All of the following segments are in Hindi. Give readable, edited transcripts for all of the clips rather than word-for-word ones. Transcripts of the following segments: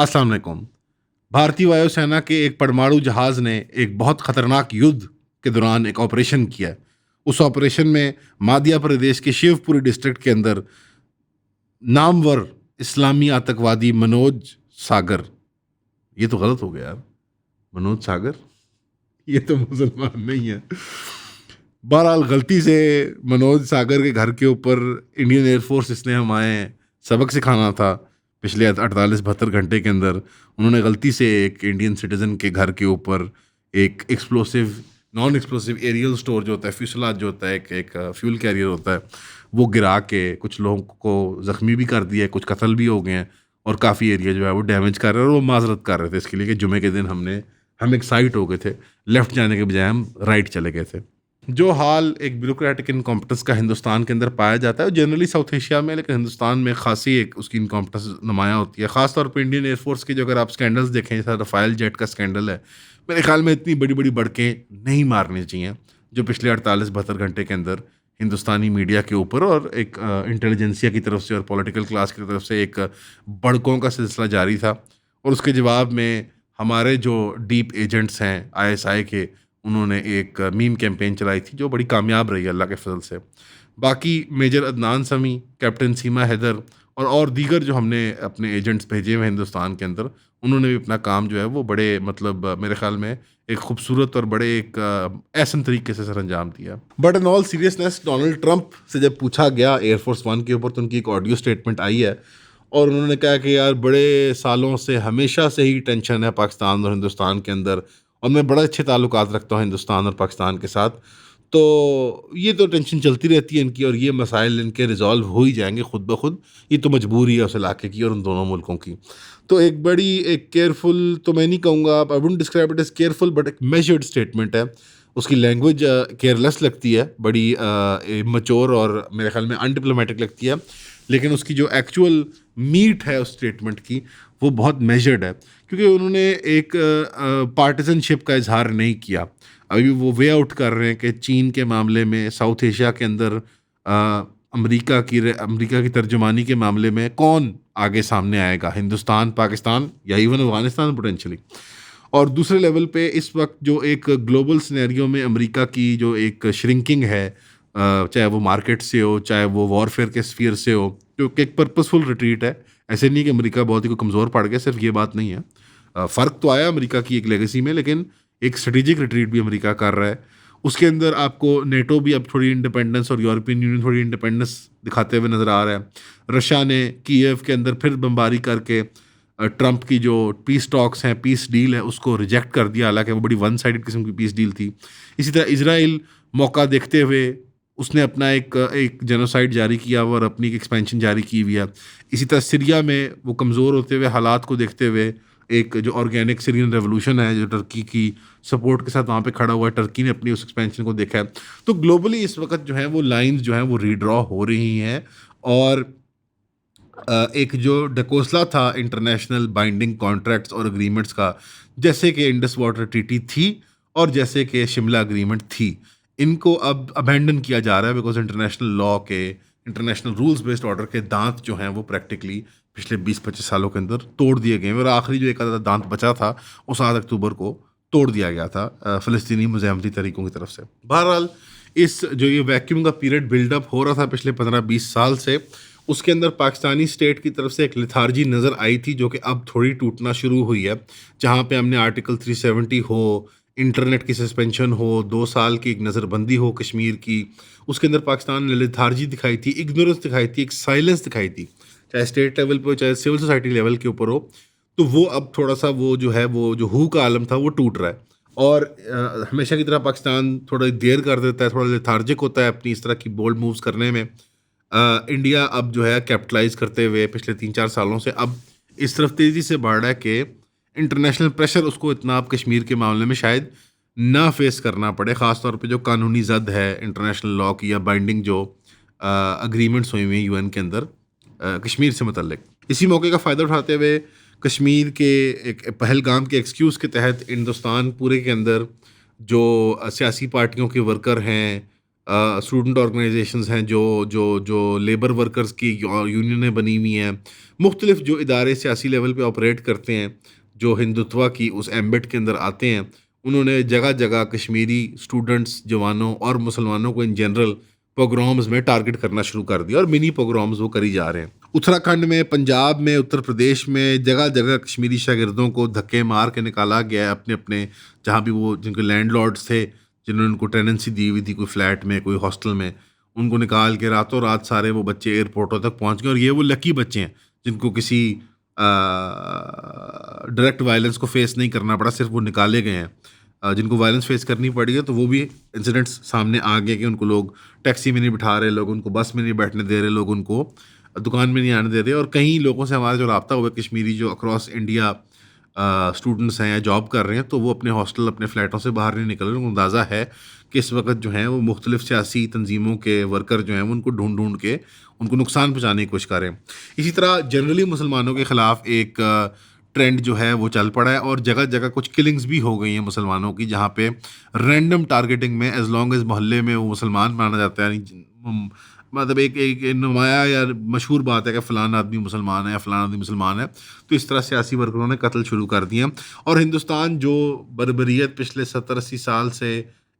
अस्सलाम वालेकुम। भारतीय वायुसेना के एक परमाणु जहाज ने एक बहुत खतरनाक युद्ध के दौरान एक ऑपरेशन किया। उस ऑपरेशन में माध्य प्रदेश के शिवपुरी डिस्ट्रिक्ट के अंदर नामवर इस्लामी आतंकवादी मनोज सागर, ये तो गलत हो गया यार, मनोज सागर, ये तो मुसलमान नहीं है। बहरहाल गलती से मनोज सागर के घर के ऊपर इंडियन एयरफोर्स, इसने हमें सबक सिखाना था पिछले 48-72 घंटे के अंदर, उन्होंने गलती से एक इंडियन सिटीजन के घर के ऊपर एक explosive, non explosive aerial store जो होता है, फ्यूसलाज जो होता है, एक फ्यूल कैरियर होता है, वो गिरा के कुछ लोगों को ज़ख्मी भी कर दिया है, कुछ कत्ल भी हो गए हैं, और काफ़ी एरिया जो है वो डैमेज कर रहे हैं। और वो माजरत कर रहे थे इसके लिए कि जुमे के दिन हम एक्साइट हो गए थे, लेफ़्ट जाने के बजाय हम राइट चले गए थे। जो हाल एक ब्यूरोक्रेटिक इनकॉम्पिटेंस का हिंदुस्तान के अंदर पाया जाता है, जनरली साउथ एशिया में, लेकिन हिंदुस्तान में खासी एक उसकी इनकॉम्पिटेंस नुमायाँ होती है। ख़ास तौर पे इंडियन एयरफोर्स की जो अगर आप स्कैंडल्स देखें, जैसा रफ़ाइल जेट का स्कैंडल है, मेरे ख्याल में इतनी बड़ी बड़ी बड़कें नहीं मारनी चाहिए जो पिछले 48-72 घंटे के अंदर हिंदुस्तानी मीडिया के ऊपर और एक इंटेलिजेंसिया की तरफ से और पॉलिटिकल क्लास की तरफ से एक बड़कों का सिलसिला जारी था। और उसके जवाब में हमारे जो डीप एजेंट्स हैं आईएसआई के, उन्होंने एक मीम कैंपेन चलाई थी जो बड़ी कामयाब रही अल्लाह के फजल से। बाकी मेजर अदनान समी, कैप्टन सीमा हैदर और दीगर जो हमने अपने एजेंट्स भेजे हुए हैं हिंदुस्तान के अंदर, उन्होंने भी अपना काम जो है वो बड़े मतलब मेरे ख्याल में एक खूबसूरत और बड़े एक ऐसन तरीके से सर अंजाम दिया। But in all seriousness, Donald Trump से जब पूछा गया एयरफोर्स वन के ऊपर, तो उनकी एक ऑडियो स्टेटमेंट आई है और उन्होंने कहा कि यार बड़े सालों से, हमेशा से ही टेंशन है पाकिस्तान और हिंदुस्तान के अंदर, और मैं बड़े अच्छे ताल्लुकात रखता हूँ हिंदुस्तान और पाकिस्तान के साथ। तो ये तो टेंशन चलती रहती है इनकी, और ये मसाइल इनके रिजॉल्व हो ही जाएंगे खुद ब खुद। ये तो मजबूरी है उस इलाके की और उन दोनों मुल्कों की। तो एक बड़ी एक केयरफुल, तो मैं नहीं कहूँगा, I wouldn't describe it as careful, but एक मेजर्ड स्टेटमेंट है। उसकी लैंग्वेज केयरलेस लगती है, बड़ी मच्योर और मेरे ख्याल में अनडिप्लोमेटिक लगती है, लेकिन उसकी जो एक्चुअल मीट है उस स्टेटमेंट की, वो बहुत मेजर्ड है, क्योंकि उन्होंने एक पार्टिजनशिप का इजहार नहीं किया। अभी वो वे आउट कर रहे हैं कि चीन के मामले में, साउथ एशिया के अंदर अमेरिका की तर्जुमानी के मामले में कौन आगे सामने आएगा, हिंदुस्तान, पाकिस्तान या इवन अफगानिस्तान पोटेंशली। और दूसरे लेवल पे इस वक्त जो एक ग्लोबल सिनेरियो में अमेरिका की जो एक श्रिंकिंग है, चाहे वो मार्केट से हो, चाहे वो वॉरफेयर के स्फीयर से हो, क्योंकि एक पर्पसफुल रिट्रीट है। ऐसे नहीं कि अमेरिका बहुत ही कोई कमज़ोर पड़ गया, सिर्फ ये बात नहीं है। फ़र्क तो आया अमेरिका की एक लेगेसी में, लेकिन एक स्ट्रेटेजिक रिट्रीट भी अमेरिका कर रहा है। उसके अंदर आपको नेटो भी अब थोड़ी इंडिपेंडेंस और यूरोपियन यूनियन थोड़ी इंडिपेंडेंस दिखाते हुए नज़र आ रहा है। रशिया ने कीव के अंदर फिर बमबारी करके ट्रंप की जो पीस टॉक्स हैं, पीस डील है, उसको रिजेक्ट कर दिया, हालांकि वो बड़ी वन साइडेड किस्म की पीस डील थी। इसी तरह इसराइल मौका देखते हुए उसने अपना एक जेनोसाइड जारी किया हुआ और अपनी एक एक्सपेंशन जारी की हुई है। इसी तरह सीरिया में वो कमज़ोर होते हुए हालात को देखते हुए एक जो ऑर्गेनिक सीरियन रेवोल्यूशन है, जो टर्की की सपोर्ट के साथ वहाँ पे खड़ा हुआ है, टर्की ने अपनी उस एक्सपेंशन को देखा है। तो ग्लोबली इस वक्त जो है वो लाइंस जो हैं वो रीड्रॉ हो रही हैं, और एक जो डकोसला था इंटरनेशनल बाइंडिंग कॉन्ट्रैक्ट्स और एग्रीमेंट्स का, जैसे कि इंडस वाटर ट्रीटी थी और जैसे कि शिमला अग्रीमेंट थी, इनको अब अबैंडन किया जा रहा है, बिकॉज इंटरनेशनल लॉ के, इंटरनेशनल रूल्स बेस्ड ऑर्डर के दांत जो हैं वो प्रैक्टिकली पिछले 20-25 सालों के अंदर तोड़ दिए गए हैं। और आखिरी जो एक आधा दांत बचा था वो 7 अक्टूबर को तोड़ दिया गया था फ़लस्तीनी मुज़ाहमती तरीकों की तरफ से। बहरहाल इस जो ये वैक्यूम का पीरियड बिल्डअप हो रहा था पिछले 15-20 साल से, उसके अंदर पाकिस्तानी स्टेट की तरफ से एक लिथार्जी नज़र आई थी, जो कि अब थोड़ी टूटना शुरू हुई है। जहाँ पे हमने आर्टिकल 370 हो, इंटरनेट की सस्पेंशन हो, 2 साल की एक नज़रबंदी हो कश्मीर की, उसके अंदर पाकिस्तान ने लिथार्जी दिखाई थी, इग्नोरेंस दिखाई थी, एक साइलेंस दिखाई थी, चाहे स्टेट लेवल पे हो चाहे सिविल सोसाइटी लेवल के ऊपर हो। तो वो अब थोड़ा सा वो जो है वो जो हू का आलम था वो टूट रहा है। और हमेशा की तरह पाकिस्तान थोड़ा देर कर देता है, थोड़ा लेथार्जिक होता है अपनी इस तरह की बोल्ड मूव्स करने में। इंडिया अब जो है कैपिटलाइज करते हुए पिछले 3-4 सालों से अब इस तरफ तेज़ी से बढ़ रहा है कि इंटरनेशनल प्रेशर उसको इतना अब कश्मीर के मामले में शायद ना फेस करना पड़े, ख़ास तौर पे जो कानूनी ज़द है इंटरनेशनल लॉ की या बाइंडिंग जो अग्रीमेंट्स हुए हुए हैं यूएन के अंदर कश्मीर से मुतल्लिक। इसी मौके का फ़ायदा उठाते हुए कश्मीर के एक पहलगाम के एक्सक्यूज़ के तहत हिंदुस्तान पूरे के अंदर जो सियासी पार्टियों के वर्कर हैं, स्टूडेंट ऑर्गेनाइजेशंस हैं, जो जो जो लेबर वर्कर्स की यूनियनें बनी हुई हैं, मुख्तलिफ जो इदारे सियासी लेवल पे ऑपरेट करते हैं, जो हिंदुत्वा की उस एम्बेट के अंदर आते हैं, उन्होंने जगह जगह कश्मीरी स्टूडेंट्स, जवानों और मुसलमानों को इन जनरल पोग्राम्स में टारगेट करना शुरू कर दिया, और मिनी पोग्राम्स वो करी जा रहे हैं। उत्तराखंड में, पंजाब में, उत्तर प्रदेश में जगह जगह कश्मीरी शागिर्दों को धक्के मार के निकाला गया है अपने अपने, जहाँ भी वो जिनके लैंडलॉर्ड्स थे, जिन्होंने उनको टेनेंसी दी हुई थी कोई फ्लैट में, कोई हॉस्टल में, उनको निकाल के रातों रात सारे वो बच्चे एयरपोर्टों तक पहुँच गए। और ये वो लकी बच्चे हैं जिनको किसी डायरेक्ट वायलेंस को फेस नहीं करना पड़ा, सिर्फ वो निकाले गए हैं। जिनको वायलेंस फेस करनी पड़ी है तो वो भी इंसिडेंट्स सामने आ गए कि उनको लोग टैक्सी में नहीं बिठा रहे, लोग उनको बस में नहीं बैठने दे रहे, लोग उनको दुकान में नहीं आने दे रहे। और कई लोगों से हमारा जो रब्ता हुआ कश्मीरी जो अक्रॉस इंडिया स्टूडेंट्स हैं या जॉब कर रहे हैं, तो वो अपने हॉस्टल, अपने फ्लैटों से बाहर नहीं निकल रहे। उनको अंदाज़ा है कि इस वक्त जो है वो मुख्तलिफ सियासी तंजीमों के वर्कर जो हैं वो उनको ढूंढ ढूंढ के उनको नुकसान पहुँचाने की कोशिश कर रहे हैं। इसी तरह जनरली मुसलमानों के ख़िलाफ़ एक ट्रेंड जो है वो चल पड़ा है, और जगह जगह कुछ किलिंग्स भी हो गई हैं मुसलमानों की, जहाँ पे रैंडम टारगेटिंग में, एज लॉन्ग एज मोहल्ले में वो मुसलमान माना जाता है, मतलब एक एक नुमाया या मशहूर बात है कि फ़लाना आदमी मुसलमान है या फ़लाना आदमी मुसलमान है, तो इस तरह सियासी वर्करों ने कत्ल शुरू कर दिए हैं। और हिंदुस्तान जो बर्बरियत पिछले 70-80 साल से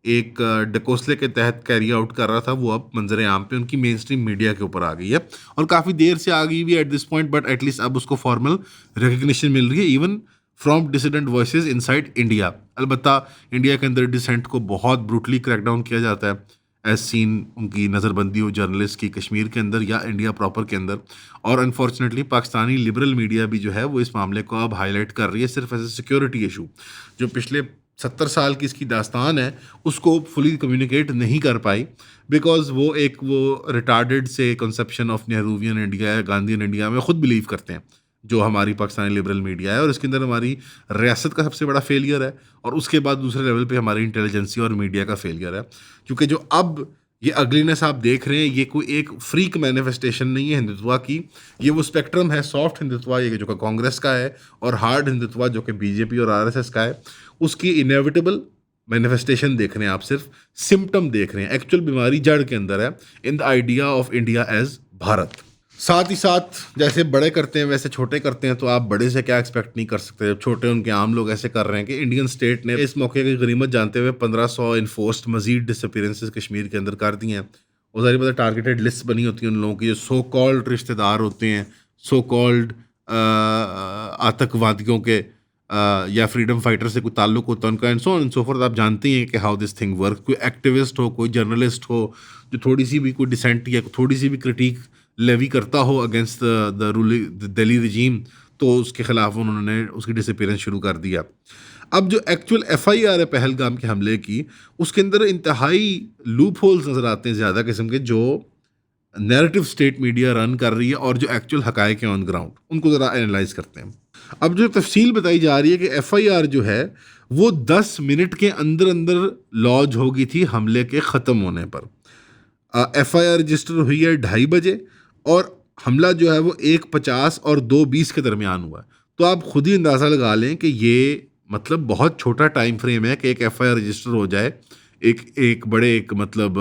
एक डकोसले के तहत कैरी आउट कर रहा था, वो अब मंजर आम पे उनकी मेन स्ट्रीम मीडिया के ऊपर आ गई है, और काफ़ी देर से आ गई भी at this point, but at least अब उसको फॉर्मल रिकग्निशन मिल रही है, even from dissident voices inside India. अलबत्ता इंडिया के अंदर डिसेंट को बहुत ब्रूटली क्रैकडाउन किया जाता है, एज सीन उनकी नज़रबंदी हो जर्नलिस्ट की कश्मीर के अंदर या इंडिया प्रॉपर के अंदर। और अनफॉर्चुनेटली पाकिस्तानी लिबरल मीडिया भी जो है वो इस मामले को अब हाईलाइट कर रही है सिर्फ एज ए सिक्योरिटी इशू। जो पिछले 70 साल की इसकी दास्तान है उसको फुली कम्युनिकेट नहीं कर पाई, बिकॉज वो रिटार्डेड से कंसेप्शन ऑफ नेहरूवियन इंडिया या गांधीयन इंडिया में ख़ुद बिलीव करते हैं, जो हमारी पाकिस्तानी लिबरल मीडिया है। और इसके अंदर हमारी रियासत का सबसे बड़ा फेलियर है, और उसके बाद दूसरे लेवल पे हमारी इंटेलिजेंसी और मीडिया का फेलियर है। क्योंकि जो अब ये अगलीनेस आप देख रहे हैं, ये कोई एक फ्रीक मैनिफेस्टेशन नहीं है हिंदुत्वा की, ये वो स्पेक्ट्रम है, सॉफ्ट हिंदुत्वा ये जो कि कांग्रेस का है, और हार्ड हिंदुत्वा जो कि बीजेपी और आरएसएस का है, उसकी इनेविटेबल मैनिफेस्टेशन देख रहे हैं आप, सिर्फ सिम्टम देख रहे हैं। एक्चुअल बीमारी जड़ के अंदर है, in the idea of India as Bharat. साथ ही साथ जैसे बड़े करते हैं वैसे छोटे करते हैं, तो आप बड़े से क्या एक्सपेक्ट नहीं कर सकते जब छोटे उनके आम लोग ऐसे कर रहे हैं। कि इंडियन स्टेट ने इस मौके की गनीमत जानते हुए 1500 इन्फोर्स्ड मजीद डिसअपीयरेंसेस कश्मीर के अंदर कर दी हैं। और सारी पता टारगेटेड लिस्ट बनी होती है उन लोगों की जो सो कॉल्ड रिश्तेदार होते हैं, सो कॉल्ड आतंकवादियों के या फ्रीडम फाइटर से कोई ताल्लुक होता है उनका, and so on and so fourth. आप जानते हैं कि हाउ दिस थिंग वर्क। कोई एक्टिविस्ट हो, कोई जर्नलिस्ट हो जो थोड़ी सी भी कोई डिसेंट या थोड़ी सी भी क्रिटिक लेवी करता हो अगेंस्ट द रूलिंग दिल्ली रजीम, तो उसके ख़िलाफ़ उन्होंने उसकी डिसअपीयरेंस शुरू कर दिया। अब जो एक्चुअल एफआईआर है पहलगाम के हमले की, उसके अंदर इंतहाई लूप होल्स नज़र आते हैं ज़्यादा किस्म के, जो नैरेटिव स्टेट मीडिया रन कर रही है और जो एक्चुअल हकायक हैं ऑन ग्राउंड, उनको ज़रा एनालाइज करते हैं। अब जो तफसील बताई जा रही है कि एफआईआर जो है वो 10 मिनट के अंदर अंदर लॉन्च हो गई थी हमले के ख़त्म होने पर। एफआईआर रजिस्टर हुई है 2:30 बजे, और हमला जो है वो 1:50 और 2:20 के दरमियान हुआ। तो आप खुद ही अंदाज़ा लगा लें कि ये मतलब बहुत छोटा टाइम फ्रेम है कि एक एफआईआर रजिस्टर हो जाए एक बड़े एक मतलब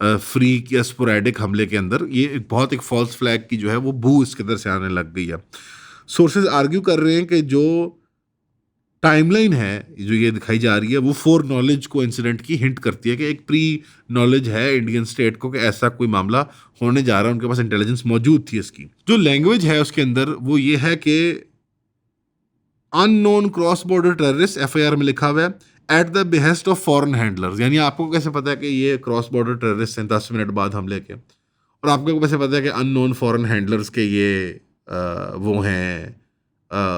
फ्रीक या स्पोरेडिक हमले के अंदर। ये एक फॉल्स फ्लैग की जो है वो बू इसके अंदर से आने लग गई है। सोर्सेज आर्ग्यू कर रहे हैं कि जो टाइमलाइन है जो ये दिखाई जा रही है वो फोर नॉलेज को इंसिडेंट की हिंट करती है कि एक प्री नॉलेज है इंडियन स्टेट को कि ऐसा कोई मामला होने जा रहा है। उनके पास इंटेलिजेंस मौजूद थी। इसकी जो लैंग्वेज है उसके अंदर वो ये है कि unknown cross border terrorist FIR में लिखा हुआ है at the behest of foreign handlers. यानी आपको कैसे पता है कि ये क्रॉस बॉर्डर टेररिस्ट हैं 10 मिनट बाद हमले के, और आपको कैसे पता है कि अननोन फॉरेन हैंडलर्स के ये वो हैं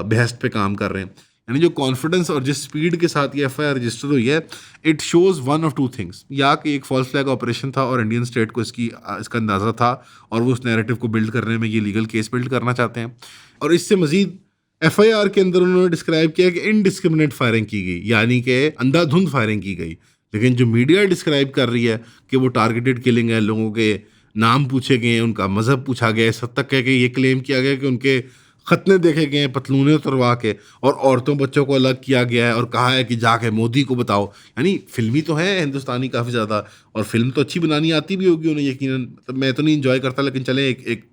बिहेस्ट पे काम कर रहे हैं। यानी जो कॉन्फिडेंस और जिस स्पीड के साथ ये एफआईआर रजिस्टर हुई है, it shows one of two things. या कि एक फॉल्स फ्लैग ऑपरेशन था और इंडियन स्टेट को इसका अंदाज़ा था और वो उस नैरेटिव को बिल्ड करने में ये लीगल केस बिल्ड करना चाहते हैं। और इससे मज़ीद एफआईआर के अंदर उन्होंने डिस्क्राइब किया कि इनडिस्क्रिमिनेट फायरिंग की गई, यानी कि अंधाधुंध फायरिंग की गई। लेकिन जो मीडिया डिस्क्राइब कर रही है कि वो टारगेटेड किलिंग है, लोगों के नाम पूछे गए, उनका मज़हब पूछा गया, इस हद तक है कि ये क्लेम किया गया कि उनके खतने देखे गए हैं पतलूने उतरवा के, और औरतों बच्चों को अलग किया गया है और कहा है कि जाके मोदी को बताओ। यानी फिल्मी तो है हिंदुस्तानी काफ़ी ज़्यादा, और फिल्म तो अच्छी बनानी आती भी होगी उन्हें यकीनन, मतलब मैं तो नहीं इंजॉय करता, लेकिन चले एक एक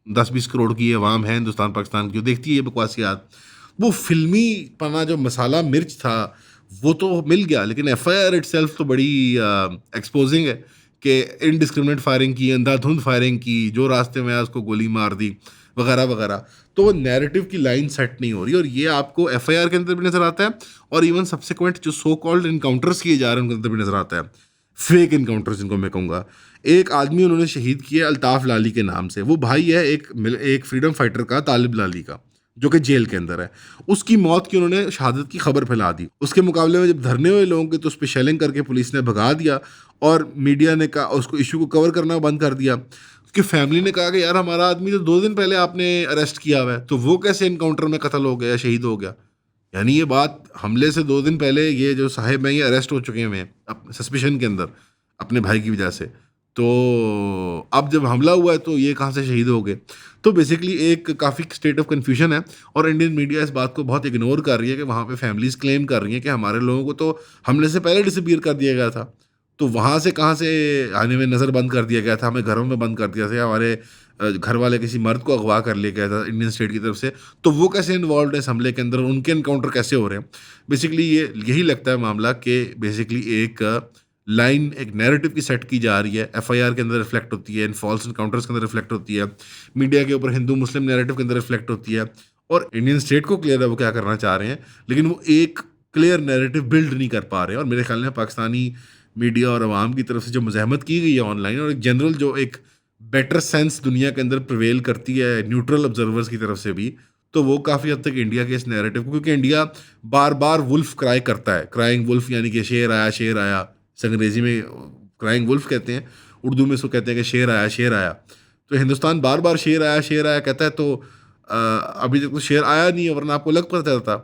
10-20 करोड़ की आवाम है हिंदुस्तान पाकिस्तान की जो देखती है ये बकवासियात। वो फिल्मी पना जो मसाला मिर्च था वो तो मिल गया, लेकिन एफआईआर इटसेल्फ तो बड़ी एक्सपोजिंग है कि इनडिस्क्रिमिनेट फायरिंग की, अंधाधुंध फायरिंग की, जो रास्ते में आया उसको गोली मार दी, वगैरह वगैरह। तो वो नैरेटिव की लाइन सेट नहीं हो रही, और ये आपको एफआईआर के अंदर भी नजर आता है, और इवन सब्सिक्वेंट जो सो कॉल्ड इनकाउंटर्स किए जा रहे हैं उनके अंदर भी नजर आता है। फेक इनकाउंटर्स जिनको मैं कहूँगा। एक आदमी उन्होंने शहीद किया अल्ताफ लाली के नाम से, वो भाई है एक फ्रीडम फाइटर का, तालिब लाली का, जो कि जेल के अंदर है। उसकी मौत की उन्होंने शहादत की खबर फैला दी। उसके मुकाबले में जब धरने हुए लोगों के तो उस पर शेलिंग करके पुलिस ने भगा दिया, और मीडिया ने कहा उसको, इशू को कवर करना बंद कर दिया। उसकी फैमिली ने कहा कि यार हमारा आदमी तो 2 दिन पहले आपने अरेस्ट किया हुआ है, तो वो कैसे इनकाउंटर में कत्ल हो गया, शहीद हो गया। यानी ये बात हमले से 2 दिन पहले ये जो साहिब हैं ये अरेस्ट हो चुके हुए हैं सस्पिशन के अंदर अपने भाई की वजह से। तो अब जब हमला हुआ है तो ये कहाँ से शहीद हो गए। तो बेसिकली एक काफ़ी स्टेट ऑफ कन्फ्यूजन है, और इंडियन मीडिया इस बात को बहुत इग्नोर कर रही है कि वहाँ पे फैमिलीज क्लेम कर रही हैं कि हमारे लोगों को तो हमले से पहले डिसअपीयर कर दिया गया था। तो वहाँ से कहाँ से आने में नज़र बंद कर दिया गया था, हमें घरों में बंद कर दिया था, या हमारे घर वाले किसी मर्द को अगवा कर लिया गया था इंडियन स्टेट की तरफ से। तो वो कैसे इन्वॉल्व है इस हमले के अंदर, उनके इनकाउंटर कैसे हो रहे हैं। बेसिकली ये यही लगता है मामला कि बेसिकली एक लाइन, एक नैरेटिव की सेट की जा रही है, एफआईआर के अंदर रिफ्लेक्ट होती है, इन फॉल्स इनकाउंटर्स के अंदर रिफ्लेक्ट होती है, मीडिया के ऊपर हिंदू मुस्लिम नैरेटिव के अंदर रिफ्लेक्ट होती है, और इंडियन स्टेट को क्लियर है वो क्या करना चाह रहे हैं, लेकिन वो एक क्लियर नैरेटिव बिल्ड नहीं कर पा रहे हैं। और मेरे ख्याल में पाकिस्तानी मीडिया और आवाम की तरफ से जो मज़ाहमत की गई है ऑनलाइन, और एक जनरल जो एक बेटर सेंस दुनिया के अंदर प्रिवेल करती है न्यूट्रल ऑब्जर्वर्स की तरफ से भी, तो वो काफ़ी हद तक इंडिया के इस नैरेटिव को, क्योंकि इंडिया बार बार वुल्फ क्राई करता है, क्राइंग वुल्फ, यानी कि शेर आया शेर आया, इसे अंग्रेजी में क्राइंग वुल्फ कहते हैं, उर्दू में इसको कहते हैं कि शेर आया शेर आया। तो हिंदुस्तान बार बार शेर आया कहता है, तो अभी तक तो शेर आया नहीं है, वरना आपको लग पता था।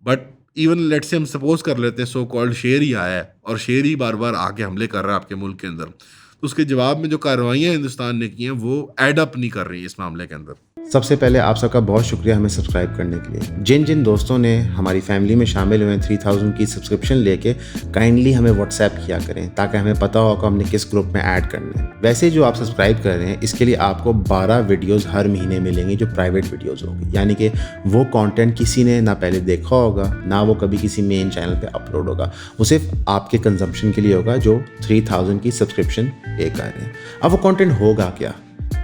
बट इवन लेट से हम सपोज कर लेते हैं सो कॉल्ड शेर ही आया है, और शेर ही बार बार आके हमले कर रहा है आपके मुल्क के अंदर, तो उसके जवाब में जो कार्रवाइयाँ हिंदुस्तान ने की हैं वो एड अप नहीं कर रही इस मामले के अंदर। सबसे पहले आप सबका बहुत शुक्रिया हमें सब्सक्राइब करने के लिए। जिन जिन दोस्तों ने हमारी फैमिली में शामिल हुए 3000 की सब्सक्रिप्शन लेके, काइंडली हमें व्हाट्सएप किया करें ताकि हमें पता हो कि हमने किस ग्रुप में ऐड करना है। वैसे जो आप सब्सक्राइब कर रहे हैं इसके लिए आपको 12 वीडियोज़ हर महीने मिलेंगे जो प्राइवेट वीडियोज़ होंगी, यानी कि वो कंटेंट किसी ने ना पहले देखा होगा ना वो कभी किसी मेन चैनल पे अपलोड होगा, वो सिर्फ आपके कंजम्पशन के लिए होगा जो 3000 की सब्सक्रिप्शन पे कर रहे हैं। अब वो कंटेंट होगा क्या,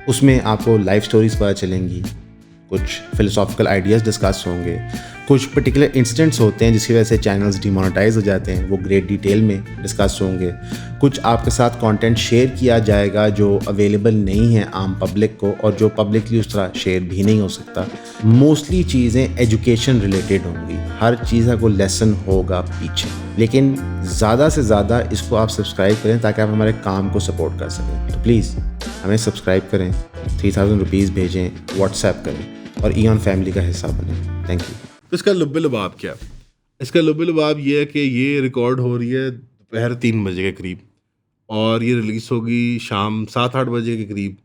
उसमें आपको लाइफ स्टोरीज पता चलेंगी, कुछ फिलोसॉफिकल आइडियाज़ डिस्कस होंगे, कुछ पर्टिकुलर इंसिडेंट्स होते हैं जिसकी वजह से चैनल्स डिमोनेटाइज हो जाते हैं, वो ग्रेट डिटेल में डिस्कस होंगे। कुछ आपके साथ कंटेंट शेयर किया जाएगा जो अवेलेबल नहीं है आम पब्लिक को, और जो पब्लिकली उस तरह शेयर भी नहीं हो सकता। मोस्टली चीज़ें एजुकेशन रिलेटेड होंगी, हर चीज़ का कोई लेसन होगा पीछे, लेकिन ज़्यादा से ज़्यादा इसको आप सब्सक्राइब करें ताकि आप हमारे काम को सपोर्ट कर सकें। तो प्लीज़ हमें सब्सक्राइब करें, 3000 रुपीज़ भेजें, व्हाट्सएप करें और ईऑन फैमिली का हिस्सा बने। Thank you. तो इसका लुब्बे लुबाब क्या है? इसका लुब्बे लुबाब ये है कि ये रिकॉर्ड हो रही है दोपहर 3 बजे के करीब, और ये रिलीज़ होगी शाम 7-8 बजे के करीब।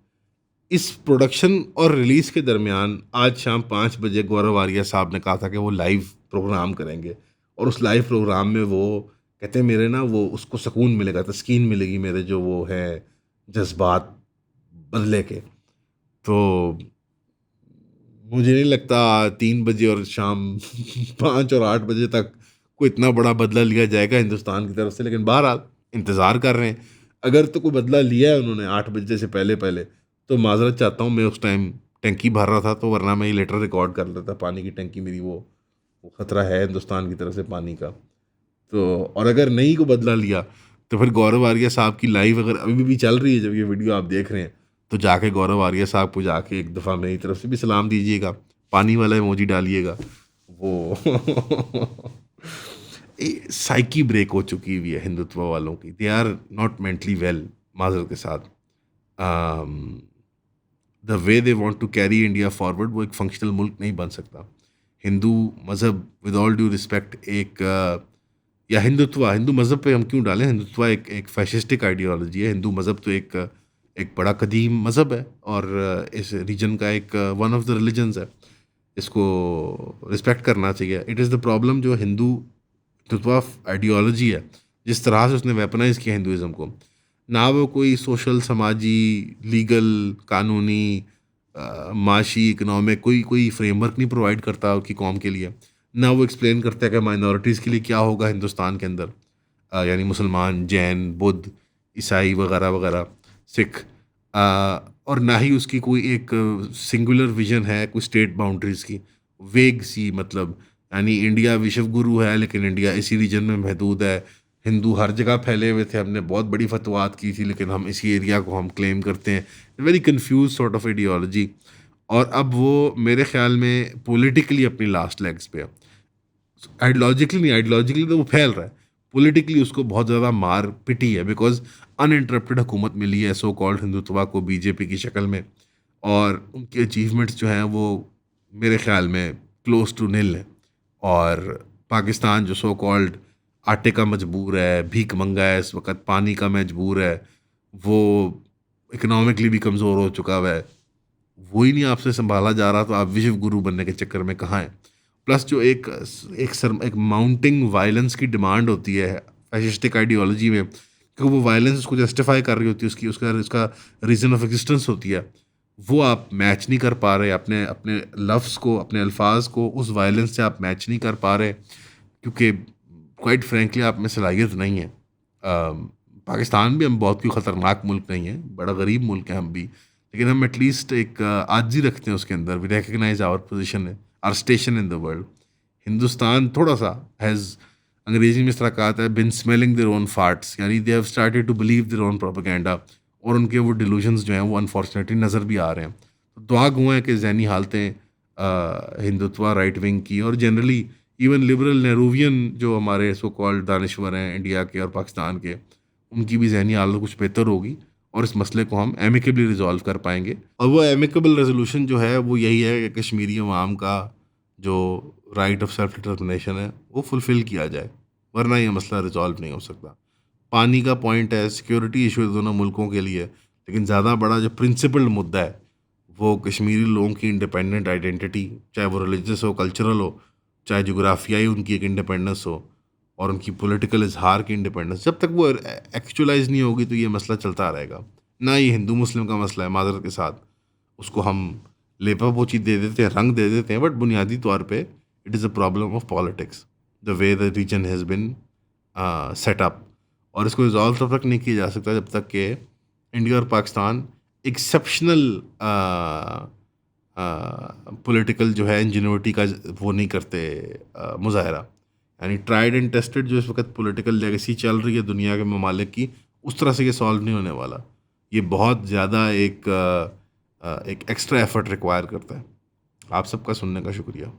इस प्रोडक्शन और रिलीज़ के दरमियान आज शाम 5 बजे गौरव आर्या साहब ने कहा था कि वो लाइव प्रोग्राम करेंगे, और उस लाइव प्रोग्राम में वो कहते हैं मेरे ना वो उसको सुकून मिलेगा, तस्कीन मिलेगी मेरे जो वो है जज्बात बदले के। तो मुझे नहीं लगता 3 बजे और शाम 5 और 8 बजे तक कोई इतना बड़ा बदला लिया जाएगा हिंदुस्तान की तरफ से, लेकिन बहरहाल इंतज़ार कर रहे हैं। अगर तो कोई बदला लिया है उन्होंने 8 बजे से पहले पहले, तो माजरत चाहता हूँ, मैं उस टाइम टंकी भर रहा था, तो वरना मैं ये लेटर रिकॉर्ड कर लेता। पानी की टंकी मेरी वो ख़तरा है हिंदुस्तान की तरफ से पानी का। तो और अगर नहीं को बदला लिया तो फिर गौरव आर्या साहब की लाइव अगर अभी भी चल रही है, जब ये वीडियो आप देख रहे हैं, तो जाके गौरव आर्या साहब को जाके एक दफ़ा मेरी तरफ से भी सलाम दीजिएगा, पानी वाला इमोजी डालिएगा। वो साइकी ब्रेक हो चुकी हुई है हिंदुत्व वालों की, they are not mentally well माजर के साथ। The way they want to carry India forward, वो एक फंक्शनल मुल्क नहीं बन सकता। हिंदू मज़हब विद ऑल ड्यू रिस्पेक्ट एक या हिंदू मज़हब पे हम क्यों डालें, हिंदुत्व एक फैशिस्टिक आइडियोलॉजी है। हिंदू मज़हब तो एक बड़ा कदीम मज़हब है और इस रीजन का एक वन ऑफ द रिलीजन्स है। इसको रिस्पेक्ट करना चाहिए। इट इज़ द प्रॉब्लम जो हिंदुत्व आइडियोलॉजी है, जिस तरह से उसने वेपनाइज किया हिंदुज़म को, ना वो कोई सोशल, समाजी, लीगल, कानूनी, माशी, इकोनॉमिक कोई फ्रेमवर्क नहीं प्रोवाइड करता उसकी कौम के लिए। ना वो एक्सप्लेन करता है कि माइनॉरिटीज़ के लिए क्या होगा हिंदुस्तान के अंदर, यानी मुसलमान, जैन, बुद्ध, ईसाई वगैरह वगैरह, सिख। और ना ही उसकी कोई एक सिंगुलर विजन है कोई स्टेट बाउंड्रीज़ की, वेग सी, मतलब यानी इंडिया विश्व गुरु है लेकिन इंडिया इसी रीजन में महदूद है। हिंदू हर जगह फैले हुए थे, हमने बहुत बड़ी फतवात की थी लेकिन हम इसी एरिया को हम क्लेम करते हैं। Very confuse sort of ideology. और अब वो मेरे ख्याल में पॉलिटिकली अपनी लास्ट लेग्स पे है। आइडियोलॉजिकली नहीं, आइडियोलॉजिकली तो वो फैल रहा है, पॉलिटिकली उसको बहुत ज़्यादा मार पिटी है, बिकॉज अनइंटरप्टेड हुकूमत मिली है सो कॉल्ड हिंदुत्वा को बीजेपी की शक्ल में। और उनके अचीवमेंट्स जो हैं वो मेरे ख्याल में क्लोज टू निल है। और पाकिस्तान जो सो कॉल्ड आटे का मजबूर है, भीख मंगा है, इस वक्त पानी का मजबूर है, वो इकोनॉमिकली भी कमज़ोर हो चुका हुआ है, वो ही नहीं आपसे संभाला जा रहा, तो आप विश्व गुरु बनने के चक्कर में कहाँ हैं। प्लस जो एक माउंटिंग वायलेंस की डिमांड होती है फैशिस्टिक आइडियोलॉजी में, कि वो वायलेंस उसको जस्टिफाई कर रही होती है, उसका रीज़न ऑफ एग्जिस्टेंस होती है, वो आप मैच नहीं कर पा रहे। अपने अपने लफ्ज़ को, अपने अल्फाज को उस वायलेंस से आप मैच नहीं कर पा रहे, क्योंकि क्वाइट फ्रेंकली आप में सलाहियत नहीं है। पाकिस्तान भी हम बहुत कोई ख़तरनाक मुल्क नहीं है, बड़ा गरीब मुल्क है हम भी, लेकिन हम एटलीस्ट एक आजी रखते हैं उसके अंदर। We recognise our position, our station in the world. Hindustan थोड़ा सा हैज़, अंग्रेजी में इस तरह कहा है, been smelling their own farts, यानी they have started to believe their own propaganda, और उनके वो डिलूजन्स जो हैं वो अनफॉर्चुनेटली नज़र भी आ रहे हैं। तो दुआ गो है कि जहनी हालतें हिंदुत्व, राइट विंग की, और जनरली इवन लिबरल नेहरूवियन जो हमारे सो कॉल्ड दानश्वर हैं इंडिया के और पाकिस्तान के, उनकी भी जहनी हालत कुछ बेहतर होगी, और इस मसले को हम एमिकेबली रिजॉल्व कर पाएंगे। और वो एमिकेबल रेजोल्यूशन जो है वो यही है कि कश्मीरी अवाम का जो राइट ऑफ सेल्फ डिटर्मिनेशन है वो फुलफ़िल किया जाए, वरना ये मसला रिजॉल्व नहीं हो सकता। पानी का पॉइंट है, सिक्योरिटी इशू है दोनों मुल्कों के लिए, लेकिन ज़्यादा बड़ा जो प्रिंसिपल मुद्दा है वो कश्मीरी लोगों की इंडिपेंडेंट आइडेंटिटी, चाहे वो रिलीजियस हो, कल्चरल हो, चाहे जोग्राफियाई उनकी एक इंडिपेंडेंस हो, और उनकी पॉलिटिकल इजहार की इंडिपेंडेंस, जब तक वो एक्चुअलाइज नहीं होगी तो ये मसला चलता रहेगा। ना ये हिंदू मुस्लिम का मसला है, माजरत के साथ उसको हम लेपा पोची दे देते हैं, रंग दे देते हैं, बट बुनियादी तौर पे it is a problem of politics, the way the region has been set up. और इसको रिजॉल्व तब तक नहीं किया जा सकता जब तक कि इंडिया और पाकिस्तान एक्सेप्शनल पॉलिटिकल जो है इंजीन्यूटी का वो नहीं करते मुजाहरा। यानी ट्राइड एंड टेस्टेड जो इस वक्त पॉलिटिकल लेगेसी चल रही है दुनिया के ममालिक की, उस तरह से ये सॉल्व नहीं होने वाला। ये बहुत ज़्यादा एक एक्स्ट्रा एफर्ट रिक्वायर करता है। आप सबका सुनने का शुक्रिया।